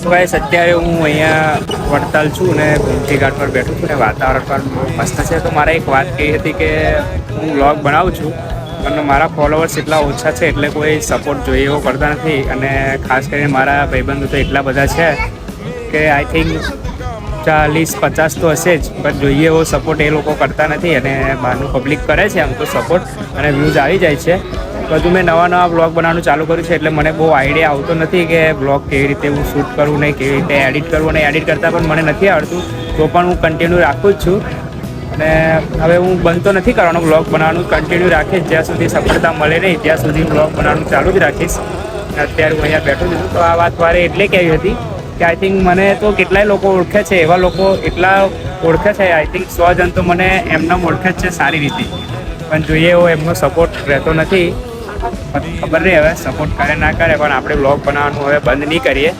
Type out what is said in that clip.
તો ગાઈસ અત્યારે હું અહીંયા વડતાલ છું ને ગુમતી ઘાટ પર બેઠું છું ને વાતાવરણ પણ બહુ મસ્ત છે. તો મારે એક વાત કહી હતી કે હું વ્લોગ બનાવું છું અને મારા ફોલોવર્સ એટલા ઓછા છે એટલે કોઈ સપોર્ટ જોઈએ એવો કરતા નથી. અને ખાસ કરીને મારા ભાઈબંધો તો એટલા બધા છે કે આઈ થિંક 40-50 તો હશે જ, પણ જોઈએ એવો સપોર્ટ એ લોકો કરતા નથી. અને બહારનું પબ્લિક કરે છે આમ તો સપોર્ટ અને વ્યૂઝ આવી જાય છે. બધું મેં નવા બ્લોગ બનાવવાનું ચાલુ કર્યું છે એટલે મને બહુ આઈડિયા આવતો નથી કે બ્લોગ કેવી રીતે હું શૂટ કરું ને કેવી રીતે એડિટ કરવું. અને એડિટ કરતાં પણ મને નથી આવડતું, તો પણ હું કન્ટિન્યુ રાખું જ છું. અને હવે હું બંધ તો નથી કરવાનો બ્લોગ બનાવવાનું, કન્ટિન્યુ રાખીશ જ્યાં સુધી સફળતા મળે નહીં ત્યાં સુધી બ્લોગ બનાવવાનું ચાલુ જ રાખીશ. અત્યારે હું અહીંયા બેઠું છું તો આ વાત મારે એટલે કહેવી હતી કે આઈ થિંક મને તો કેટલાય લોકો ઓળખે છે, એવા લોકો એટલા ઓળખે છે આઈ થિંક 100 જણ તો મને એમના ઓળખે જ છે સારી રીતે, પણ જોઈએ એવો એમનો સપોર્ટ રહેતો નથી. ખબર નહીં હવે સપોર્ટ કરે ના કરે, પણ આપણે બ્લોગ બનાવવાનું હવે બંધ નહીં કરીએ.